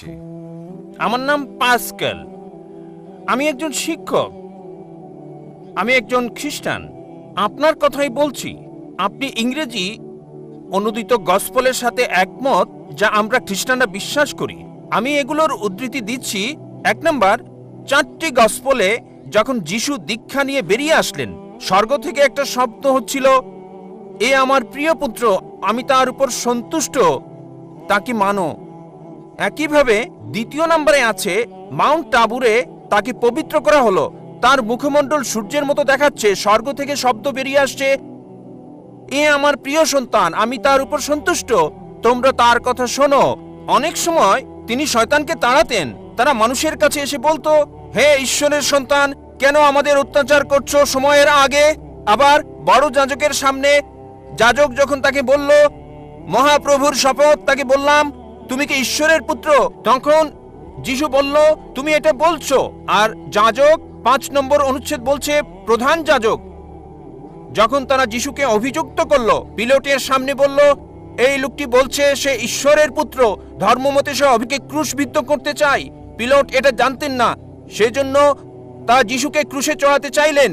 হয়েছে? আমার নাম পাস্কেল। আমি একজন শিক্ষক। আমি একজন খ্রিস্টান। আপনার কথাই বলছি। আপনি ইংরেজি অনুদিত গসপেলের সাথে একমত, যা আমরা খ্রিস্টানরা বিশ্বাস করি। আমি এগুলোর উদ্ধৃতি দিচ্ছি। 1 নম্বর, 4টি গসপেলে যখন যিশু দীক্ষা নিয়ে বেরিয়ে আসলেন, স্বর্গ থেকে একটা শব্দ হচ্ছিল, এ আমার প্রিয় পুত্র, আমি তার উপর সন্তুষ্ট, তাকে মানো। একইভাবে 2 নম্বরে আছে, মাউন্ট টাবুরে তাকে পবিত্র করা হলো, তার মুখমণ্ডল সূর্যের মতো দেখাচ্ছে, স্বর্গ থেকে শব্দ বেরিয়ে আসছে, এ আমার প্রিয় সন্তান, আমি তার উপর সন্তুষ্ট, তোমরা তার কথা শোনো। অনেক সময় তিনি শয়তানকে তাড়াতেন। তারা মানুষের কাছে এসে বলতো, হে ঈশ্বরের সন্তান, কেন আমাদের অত্যাচার করছো সময়ের আগে? আবার বড় যাজকের সামনে যাজক যখন তাকে বলল, মহাপ্রভুর শপথ, তাকে বললাম, তুমি কি ঈশ্বরের পুত্র? তখন যিশু বলল, তুমি এটা বলছো। আর যাজক 5 নম্বর অনুচ্ছেদ বলছে, প্রধান যাজক যখন তারা যিশুকে অভিযুক্ত করলো, পিলাতের সামনে বলল, এই লোকটি বলছে সে ঈশ্বরের পুত্র, ধর্মমতে সে অভিকে ক্রুশবিদ্ধ করতে চায়। পিলাত এটা জানতেন না, সেজন্য তা যিশুকে ক্রুশে চড়াতে চাইলেন।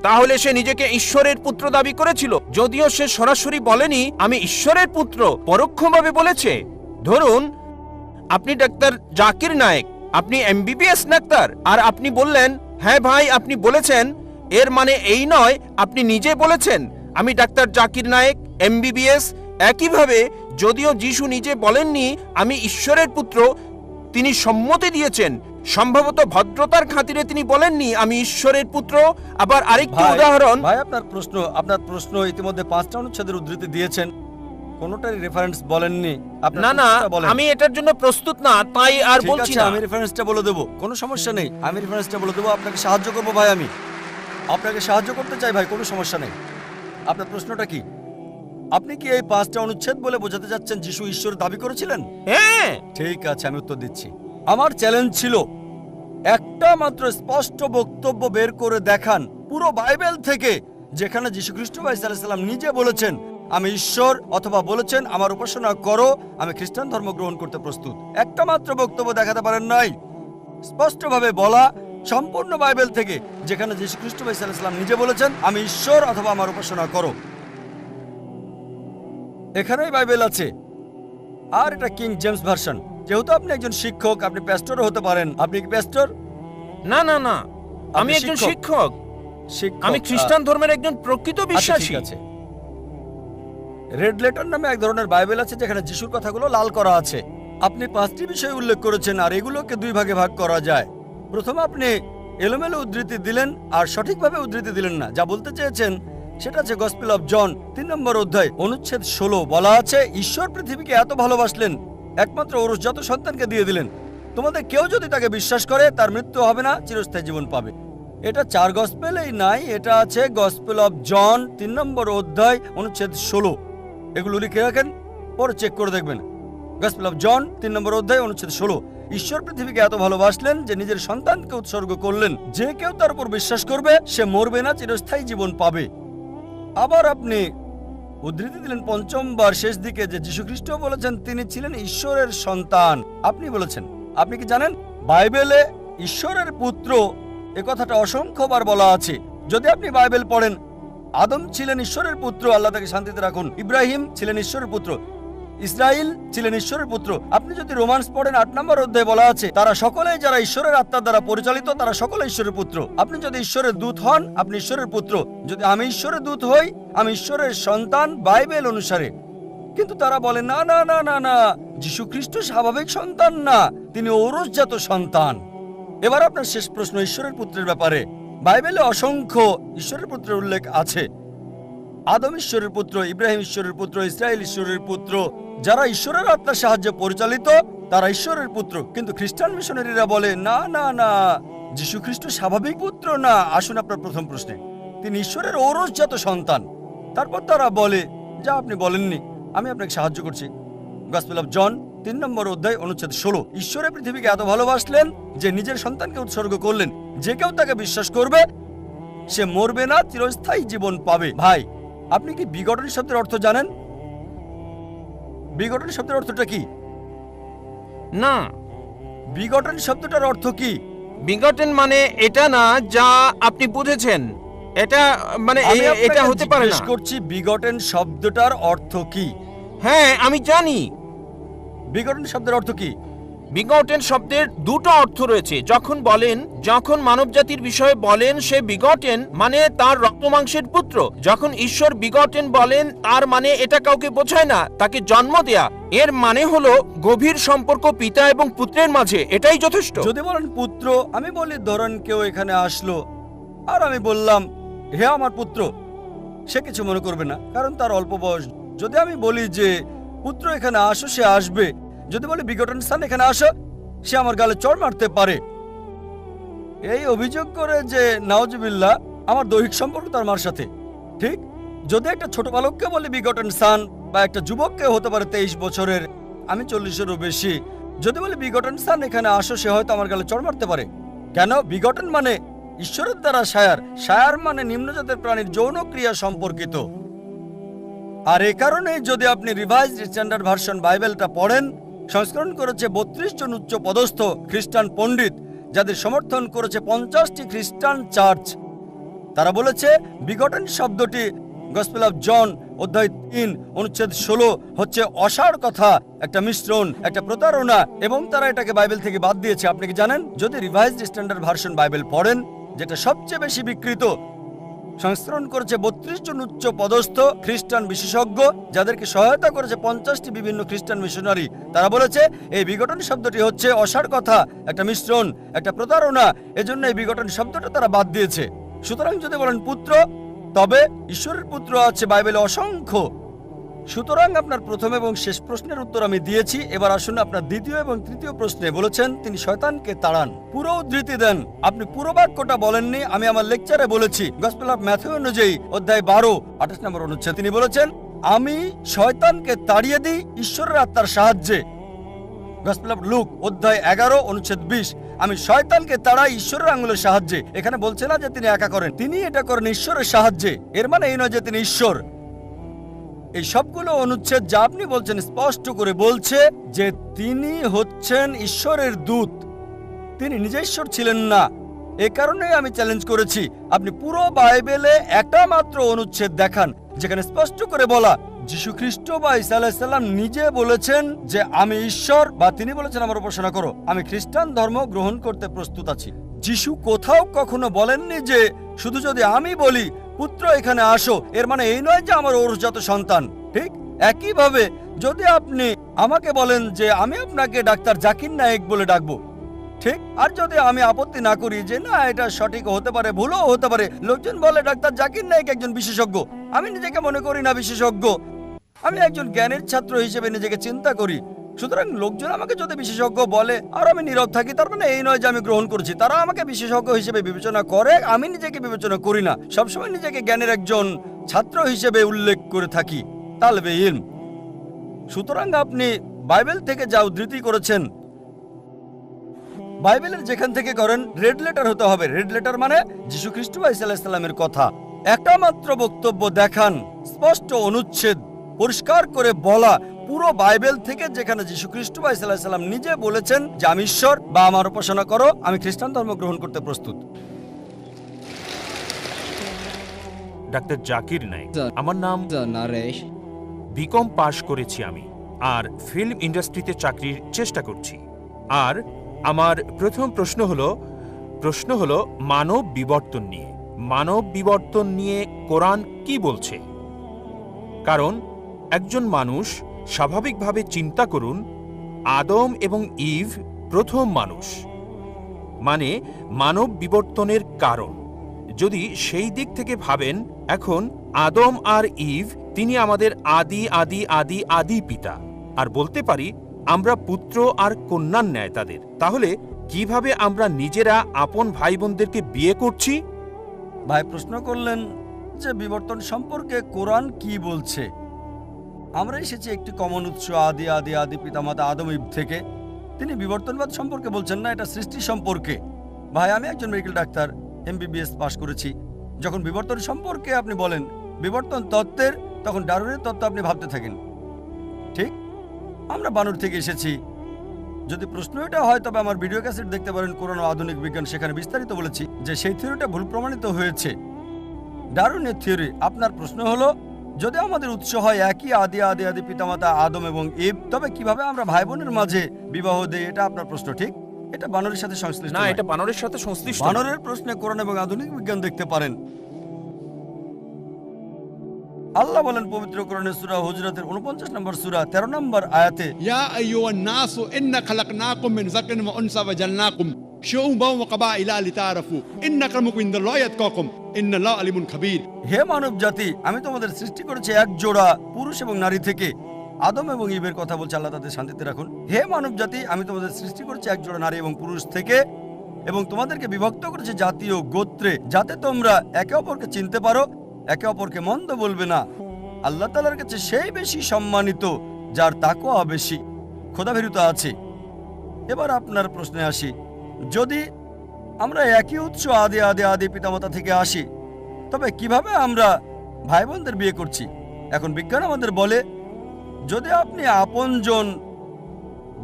তাহলে সে নিজেকে ঈশ্বরের পুত্র দাবি করেছিল, যদিও সে সরাসরি বলেনি আমি ঈশ্বরের পুত্র, পরোক্ষভাবে বলেছে। ধরুন আপনি ডাক্তার জাকির নায়েক, আপনি এমবিবিএস ডাক্তার, আর আপনি বললেন, হ্যাঁ ভাই আপনি বলেছেন, এর মানে এই নয় আপনি নিজে বলেছেন আমি ডাক্তার জাকির নায়েক এমবিবিএস। একইভাবে যদিও যিশু নিজে বলেননি আমি ঈশ্বরের পুত্র, তিনি সম্মতি দিয়েছেন, সম্ভবত ভদ্রতার খাতিরে তিনি বলেননি আমি ঈশ্বরের পুত্র। আবার আরেকটি উদাহরণ। ভাই, আপনার প্রশ্ন ইতিমধ্যে 5টা অনুচ্ছেদের উদ্ধৃতি দিয়েছেন, কোনোটারই রেফারেন্স বলেননি। না না, আমি এটার জন্য প্রস্তুত না, তাই আর বলছি না। আমি রেফারেন্সটা বলে দেবো, কোনো সমস্যা নেই, আমি রেফারেন্সটা বলে দেবো, আপনাকে সাহায্য করবো ভাই, আমি আপনাকে সাহায্য করতে চাই ভাই, কোনো সমস্যা নেই। আপনার প্রশ্নটা কি? আপনি কি এই 5টা অনুচ্ছেদ বলে বোঝাতে যাচ্ছেন যিশু ঈশ্বর দাবি করেছিলেন? হ্যাঁ। ঠিক আছে, আমি উত্তর দিচ্ছি। আমার চ্যালেঞ্জ ছিল একটা মাত্র স্পষ্ট বক্তব্য বের করে দেখান পুরো বাইবেল থেকে, যেখানে যীশু খ্রিস্ট ভাই সাল্লাল্লাহু আলাইহি সাল্লাম নিজে বলেছেন আমি ঈশ্বর, অথবা বলেছেন আমার উপাসনা করো, আমি খ্রিস্টান ধর্ম গ্রহণ করতে প্রস্তুত। একটা মাত্র বক্তব্য দেখাতে পারেন নাই স্পষ্টভাবে বলা সম্পূর্ণ বাইবেল থেকে, যেখানে যীশু খ্রিস্ট ভাই সাল্লাল্লাহু আলাইহি সাল্লাম নিজে বলেছেন আমি ঈশ্বর অথবা আমার উপাসনা করো। এখানেই বাইবেল আছে। আর এটা কিং জেমস ভার্সন। যেহেতু আপনি একজন শিক্ষক, আপনি প্যাস্টরও হতে পারেন। আপনি কি প্যাস্টর? না না না, আমি একজন শিক্ষক। আমি খ্রিস্টান ধর্মের একজন প্রকৃত বিশ্বাসী। ঠিক আছে। রেড লেটার নামে এক ধরনের বাইবেল আছে, যেখানে যিশুর কথাগুলো লাল করা আছে। আপনি 5টি বিষয় উল্লেখ করেছেন, আর এগুলোকে 2 ভাগে ভাগ করা যায়। প্রথমে আপনি এলোমেলো উদ্ধৃতি দিলেন আর সঠিকভাবে উদ্ধৃতি দিলেন না। যা বলতে চেয়েছেন সেটা আছে গসপেল অফ জন 3 নম্বর অধ্যায় অনুচ্ছেদ 16, বলা আছে ঈশ্বর পৃথিবীকে এত ভালোবাসলেন একমাত্র ঔরসজাত সন্তানকে দিয়ে দিলেন, তোমাদের কেউ যদি তাকে বিশ্বাস করে তার মৃত্যু হবে না, চিরস্থায়ী জীবন পাবে। এটা 4 গসপেলেই নাই, এটা আছে গসপেল অফ জন 3 নম্বর অধ্যায় অনুচ্ছেদ 16। এগুলো লিখে রাখেন, পরে চেক করে দেখবেন। গসপেল অফ জন 3 নম্বর অধ্যায় অনুচ্ছেদ 16, ঈশ্বর পৃথিবীকে এত ভালোবাসলেন যে নিজের সন্তানকে উৎসর্গ করলেন, যে কেউ তার উপর বিশ্বাস করবে সে মরবে না, চিরস্থায়ী জীবন পাবে। আবার আপনি উদ্ধৃতি দিলেন 5ম বার শেষ দিকে যে যীশু খ্রিস্ট বলেছেন তিনি ছিলেন ঈশ্বরের সন্তান। আপনি বলেছেন, আপনি কি জানেন বাইবেলে ঈশ্বরের পুত্র এ কথাটা অসংখ্যবার বলা আছে। যদি আপনি বাইবেল পড়েন, আদম ছিলেন ঈশ্বরের পুত্র, আল্লাহ তাকে শান্তিতে রাখুন। ইব্রাহিম ছিলেন ঈশ্বরের পুত্র, ইসরাইল ছিলেন ঈশ্বরের পুত্র। আপনি যদি রোমান্স পড়েন 8 নম্বর অধ্যায়ে বলা আছে তারা সকলেই যারা ঈশ্বরের আত্মার দ্বারা পরিচালিত তারা সকলে ঈশ্বরের পুত্র। আপনি যদি ঈশ্বরের দূত হন আপনি ঈশ্বরের পুত্র। যদি আমি ঈশ্বরের দূত হই আমি ঈশ্বরের সন্তান বাইবেল অনুসারে। কিন্তু তারা বলে না না না না না, যীশু খ্রিস্ট স্বাভাবিক সন্তান না, তিনি ঔরসজাত সন্তান। এবার আপনার শেষ প্রশ্ন ঈশ্বরের পুত্রের ব্যাপারে। বাইবেলে অসংখ্য ঈশ্বরের পুত্রের উল্লেখ আছে। আদম ঈশ্বরের পুত্র, ইব্রাহিম ঈশ্বরের পুত্র, ইসরায়েল ঈশ্বরের পুত্র। যারা ঈশ্বরের আত্মার সাহায্যে পরিচালিত তারা ঈশ্বরের পুত্র। কিন্তু খ্রিস্টান মিশনারিরা বলে না না না, যীশু খ্রিস্ট স্বাভাবিক পুত্র না। আসুন আপনার প্রথম প্রশ্নে, তিনি ঈশ্বরের ঔরসজাত সন্তান। তারপর তারা বলে যা আপনি বলেননি, আমি আপনাকে সাহায্য করছি। গসপেল অফ জন 3 নম্বর অধ্যায় অনুচ্ছেদ 16, ঈশ্বরের পৃথিবীকে এত ভালোবাসলেন যে নিজের সন্তানকে উৎসর্গ করলেন, যে কেউ তাকে বিশ্বাস করবে সে মরবে না, চিরস্থায়ী জীবন পাবে। ভাই, আপনি কি বিগটন শব্দের অর্থ জানেন? বিগটন শব্দের অর্থটা কি? না, বিগটন শব্দটার অর্থ কি? বিগটেন মানে এটা না যা আপনি বুঝেছেন। এটা মানে আমি এটা আপনাকে হতে পারে জিজ্ঞেস না। করছি বিগটন শব্দটার অর্থ কি? হ্যাঁ, আমি জানি। বিগটন শব্দের অর্থ কি? বিগটেন শব্দের দুটো অর্থ রয়েছে। যখন মানবজাতির বিষয়ে বলেন সে বিগটেন, মানে তার রক্তমাংসের পুত্র। যখন ঈশ্বর বিগটেন বলেন, তার মানে এটা কাউকে বোঝায় না, তাকে জন্ম দেয়া। এর মানে হলো গভীর সম্পর্ক পিতা এবং পুত্রের মাঝে, এটাই যথেষ্ট। যদি বলেন পুত্র, আমি বলি ধরেন কেউ এখানে আসলো আর আমি বললাম হে আমার পুত্র, সে কিছু মনে করবে না, কারণ তার অল্প বয়স। যদি আমি বলি যে পুত্র এখানে আসো, সে আসবে। যদি বলি বিগটন স্থান এখানে আসো, সে আমার গালে চড় মারতে পারে। এই অভিযোগ করে যে নাউজুবিল্লাহ আমার দৈহিক সম্পর্ক তার মার সাথে। ঠিক, যদি একটা ছোট বালককে বলি বিগটন সান, বা একটা যুবককে হতে পারে 23 বছরের, আমি 40-এরও বেশি, যদি বলি বিগটন সান এখানে আসো, সে হয়তো আমার গালে চড় মারতে পারে। কেন? বিগটন মানে ঈশ্বরের দ্বারা সায়ার, সায়ার মানে নিম্নজাতের প্রাণীর যৌন ক্রিয়া সম্পর্কিত। আর এ কারণে যদি আপনি রিভাইজড স্ট্যান্ডার্ড ভার্সন বাইবেলটা পড়েন, সংস্করণ করেছে 32 জন উচ্চ পদস্থ খ্রিস্টান পণ্ডিত, যাদের সমর্থন করেছে 50টি খ্রিস্টান চার্চ। তারা বলেছে বিগটন শব্দটি গসপেল অফ জন অধ্যায় 3 অনুচ্ছেদ 16 হচ্ছে অসাড় কথা, একটা মিশ্রণ, একটা প্রতারণা, এবং তারা এটাকে বাইবেল থেকে বাদ দিয়েছে। আপনি কি জানেন? যদি রিভাইজড স্ট্যান্ডার্ড ভার্সন বাইবেল পড়েন, যেটা সবচেয়ে বেশি বিকৃত, সংস্করণ করেছে 32 জন উচ্চ পদস্থ খ্রিস্টান বিশেষজ্ঞ, যাদেরকে সহায়তা করেছে 50টি বিভিন্ন খ্রিস্টান মিশনারি। তারা বলেছে এই বিঘটন শব্দটি হচ্ছে অসাড় কথা, একটা মিশ্রণ, একটা প্রতারণা। এজন্য এই বিঘটন শব্দটা তারা বাদ দিয়েছে। সুতরাং যদি বলেন পুত্র, তবে ঈশ্বরের পুত্র আছে বাইবেলে অসংখ্য। সুতরাং আপনার প্রথম এবং শেষ প্রশ্নের উত্তর আমি দিয়েছি। এবার আসুন আপনার দ্বিতীয় এবং তৃতীয় প্রশ্নে। বলেছেন তিনি শয়তানকে তাড়ান। পুরো উদ্ধৃতি দেন। আপনি পুরো বাক্যটা বলেননি, আমি আমার লেকচারে বলেছি। গসপেল অফ ম্যাথিউ অনুযায়ী অধ্যায় 12 28 নম্বর অনুচ্ছেদ তিনি বলেছেন আমি শয়তানকে তাড়িয়ে দিই ঈশ্বরের আত্মার সাহায্যে। গসপেল অফ লুক অধ্যায় 11 অনুচ্ছেদ 20 আমি শয়তানকে তাড়াই ঈশ্বরের আঙুলের সাহায্যে। এখানে বলছে না যে তিনি একা করেন, তিনি এটা করেন ঈশ্বরের সাহায্যে। এর মানে এই নয় যে তিনি ঈশ্বর। এই সবগুলো অনুচ্ছেদ যা আপনি বলছেন স্পষ্ট করে বলছে যে তিনি হচ্ছেন ঈশ্বরের দূত, তিনি নিজে ঈশ্বর ছিলেন না। এ কারণে আমি চ্যালেঞ্জ করেছি আপনি পুরো বাইবেলে একটা মাত্র অনুচ্ছেদ দেখান যেখানে স্পষ্ট করে বলা যীশু খ্রিস্ট বা ঈসা আলাইহিস সালাম নিজে বলেছেন যে আমি ঈশ্বর, বা তিনি বলেছেন আমার উপাসনা করো, আমি খ্রিস্টান ধর্ম গ্রহণ করতে প্রস্তুত আছি। যীশু কোথাও কখনো বলেননি যে শুধু যদি আমি বলি পুত্র এখানে আসো, এর মানে এই নয় যে আমার ওরসজাত সন্তান। ঠিক একইভাবে যদি আপনি আমাকে বলেন যে আমি আপনাকে ডাক্তার জাকির নায়েক বলে ডাকবো, ঠিক, আর যদি আমি আপত্তি না করি যে না এটা সঠিক হতে পারে, ভুলও হতে পারে, লোকজন বলে ডাক্তার জাকির নায়েক একজন বিশেষজ্ঞ, আমি নিজেকে মনে করি না বিশেষজ্ঞ, আমি একজন জ্ঞানের ছাত্র হিসেবে নিজেকে চিন্তা করি। সুতরাং লোকজন আমাকে যদি বিশেষজ্ঞ বলে আর আমি নীরব থাকি, তার মানে এই নয় যে আমি গ্রহণ করছি। তারা আমাকে বিশেষজ্ঞ হিসেবে বিবেচনা করে, আমি নিজেকে বিবেচনা করি না। সবসময় নিজেকে জ্ঞানের একজন ছাত্র হিসেবে উল্লেখ করে থাকি, তালবে ইলম। সুতরাং আপনি বাইবেল থেকে যা উদ্ধৃতি করেছেন, বাইবেলের যেখান থেকে করেন রেড লেটার হতে হবে। রেড লেটার মানে যীশু খ্রিস্ট বা ঈসা আলাইহিস সালামের কথা। একটা মাত্র বক্তব্য দেখান, স্পষ্ট অনুচ্ছেদ, পরিষ্কার করে বলা পুরো বাইবেল থেকে যেখানে যীশু খ্রিস্ট বা ঈসা আলাইহিস সালাম নিজে বলেছেন যে আমি ঈশ্বর, বা আমার উপাসনা করো, আমি খ্রিস্টান ধর্ম গ্রহণ করতে প্রস্তুত। ডাক্তার জাকির নায়েক আমার নাম। নারেশ, বিকম পাশ করেছি আমি, আর ফিল্ম ইন্ডাস্ট্রিতে চাকরির চেষ্টা করছি। আর আমার প্রথম প্রশ্ন হলো মানব বিবর্তন নিয়ে। মানব বিবর্তন নিয়ে কোরআন কি বলছে? কারণ একজন মানুষ স্বাভাবিকভাবে চিন্তা করুন, আদম এবং ইভ প্রথম মানুষ, মানে মানব বিবর্তনের কারণ। যদি সেই দিক থেকে ভাবেন, এখন আদম আর ইভ তিনি আমাদের আদি আদি আদি আদি পিতা, আর বলতে পারি আমরা পুত্র আর কন্যার ন্যায় তাদের। তাহলে কিভাবে আমরা নিজেরা আপন ভাই বোনদেরকে বিয়ে করছি? ভাই প্রশ্ন করলেন যে বিবর্তন সম্পর্কে কোরআন কি বলছে। আমরা এসেছি একটি কমন উৎস, আদি আদি আদি পিতামাতা আদম ইব থেকে। তিনি বিবর্তনবাদ সম্পর্কে বলছেন না, এটা সৃষ্টি সম্পর্কে। ভাই আমি একজন মেডিকেল ডাক্তার, MBBS পাশ করেছি। যখন বিবর্তন সম্পর্কে আপনি বলেন বিবর্তন তত্ত্বের, তখন ডারউইনের তত্ত্ব আপনি ভাবতে থাকেন। ঠিক, আমরা বানর থেকে এসেছি, যদি প্রশ্ন এটা হয় তবে আমার ভিডিও ক্যাসেট দেখতে পারেন কোরআন ও আধুনিক বিজ্ঞান, সেখানে বিস্তারিত বলেছি যে সেই থিওরিটা ভুল প্রমাণিত হয়েছে। ডারউইনের থিওরি। আপনার প্রশ্ন হলো, যদি আমাদের উৎস হয় একই আদি আদি আদি পিতামাতা আদম এবং ইভ, তবে কিভাবে আমরা ভাই বোনের মাঝে বিবাহ দেই? এটা আপনার প্রশ্ন, ঠিক? এটা বানরের সাথে সংশ্লিষ্ট না, নয়। এটা বানরের সাথে সংশ্লিষ্ট না। বানরের প্রশ্নে কোরআন এবং আধুনিক বিজ্ঞান দেখতে পারেন। আল্লাহ বলেন পবিত্র কোরআনে সূরা হুজরাতের 49 নম্বর সূরা 13 নম্বর আয়াতে, يا أيها الناس إنا خلقناكم من ذكر وأنثى وجعلناكم شعوبا وقبائل لتعارفوا إن أكرمكم عند الله أتقاكم إن الله عليم خبير। হে মানব জাতি, আমি তোমাদের সৃষ্টি করেছি এক জোড়া পুরুষ এবং নারী থেকে। আদম এবং ইভের কথা বলছে, আল্লাহ তাদের শান্তিতে রাখুন। হে মানব জাতি, আমি তোমাদের সৃষ্টি করেছি এক জোড়া নারী এবং পুরুষ থেকে, এবং তোমাদেরকে বিভক্ত করেছি জাতি ও গোত্রে, যাতে তোমরা একে অপরকে চিনতে পারো, একে অপরকে মন্দ বলবে না। আল্লাহ তাআলার কাছে সেই বেশি সম্মানিত যার তাকওয়া বেশি, খোদাভীরুতা আছে। এবার আপনার প্রশ্নে আসি, যদি আমরা একই উৎস আদি আদি আদি পিতামাতা থেকে আসি, তবে কিভাবে আমরা ভাই বোনদের বিয়ে করছি? এখন বিজ্ঞান আমাদের বলে, যদি আপনি আপনজন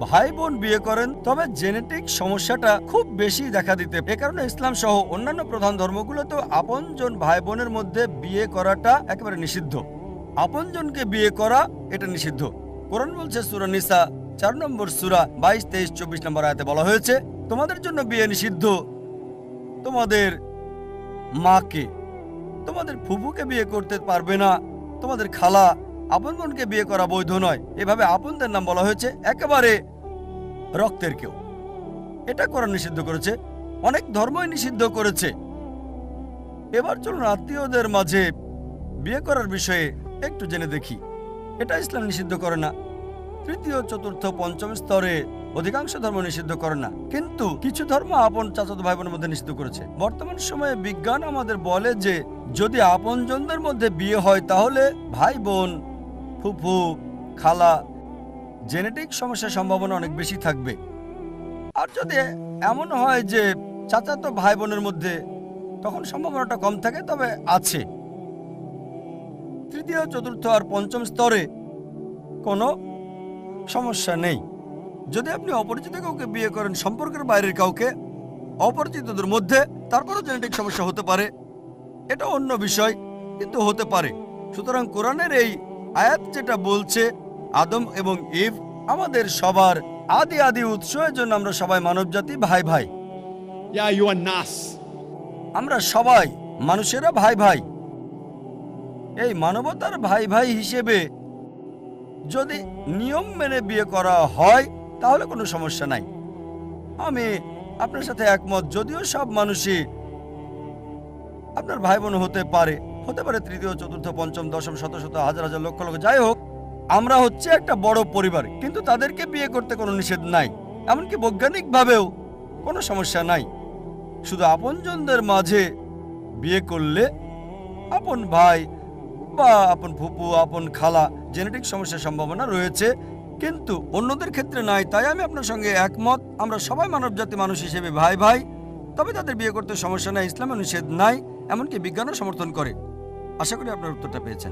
ভাই বোন বিয়ে করেন তবে জেনেটিক সমস্যাটা খুব বেশি দেখা দিতে। এ কারণে ইসলাম সহ অন্যান্য প্রধান ধর্মগুলোতেও আপনজন ভাই বোনের মধ্যে বিয়ে করাটা একেবারে নিষিদ্ধ। আপনজনকে বিয়ে করা এটা নিষিদ্ধ। কোরআন বলছে সূরা নিসা 4 নম্বর সূরা 22, 23, 24 নম্বর আয়াতে বলা হয়েছে, তোমাদের জন্য বিয়ে নিষিদ্ধ তোমাদের মাকে, তোমাদের ফুফুকে বিয়ে করতে পারবে না, তোমাদের খালা, আপন বোনকে বিয়ে করা বৈধ নয়। এভাবে আপনদের নাম বলা হয়েছে, একেবারে রক্তের কেউ। এটা কোরআন নিষিদ্ধ করেছে, অনেক ধর্মই নিষিদ্ধ করেছে। এবার চলুন আত্মীয়দের মাঝে বিয়ে করার বিষয়ে একটু জেনে দেখি। এটা ইসলাম নিষিদ্ধ করে না। তৃতীয়, চতুর্থ, পঞ্চম স্তরে অধিকাংশ ধর্ম নিষিদ্ধ করে না, কিন্তু কিছু ধর্ম আপন চাচাতো ভাই বোনের মধ্যে নিষিদ্ধ করেছে। বর্তমান সময়ে বিজ্ঞান আমাদের বলে যে যদি আপনজনদের মধ্যে বিয়ে হয় তাহলে ভাই বোন, ফুফু, খালা, জেনেটিক সমস্যার সম্ভাবনা অনেক বেশি থাকবে। আর যদি এমন হয় যে চাচাতো ভাই বোনের মধ্যে, তখন সম্ভাবনাটা কম থাকে, তবে আছে। তৃতীয়, চতুর্থ আর পঞ্চম স্তরে কোনো সমস্যা নেই। যদি আপনি অপরিচিত কাউকে বিয়ে করেন, সম্পর্কের বাইরের কাউকে, অপরিচিতদের মধ্যে, তারপরও জেনেটিক সমস্যা হতে পারে, এটা অন্য বিষয়, কিন্তু হতে পারে। সুতরাং কোরআনের এই আয়াত যেটা বলছে আদম এবং ইভ আমাদের সবার আদি আদি উৎস, এর জন্য আমরা সবাই মানবজাতি, ভাই ভাই। يا أيها الناس আমরা সবাই মানুষেরা ভাই ভাই। এই মানবতার ভাই ভাই হিসেবে যদি নিয়ম মেনে বিয়ে করা হয় তাহলে কোনো সমস্যা নাই। আমি আপনার সাথে একমত, যদিও সব মানুষই আপনার ভাই বোন হতে পারে, তৃতীয়, চতুর্থ, পঞ্চম, দশম, শত শত, হাজার হাজার, লক্ষ লক্ষ, যাই হোক, আমরা হচ্ছে একটা বড় পরিবার, কিন্তু তাদেরকে বিয়ে করতে কোনো নিষেধ নাই, এমনকি বৈজ্ঞানিকভাবেও কোনো সমস্যা নাই। শুধু আপনজনদের মাঝে বিয়ে করলে আপন ভাই বা আপন ফুপু, আপন খালা, জেনেটিক সমস্যার সম্ভাবনা রয়েছে, কিন্তু অন্যদের ক্ষেত্রে নাই। তাই আমি আপনার সঙ্গে একমত, আমরা সবাই মানবজাতি, মানুষ হিসেবে ভাই ভাই। তবে তাদের বিয়ে করতে সমস্যা নাই, ইসলামে নিষেধ নাই, এমনকি বিজ্ঞানও সমর্থন করে। আশা করি আপনার উত্তরটা পেয়েছেন।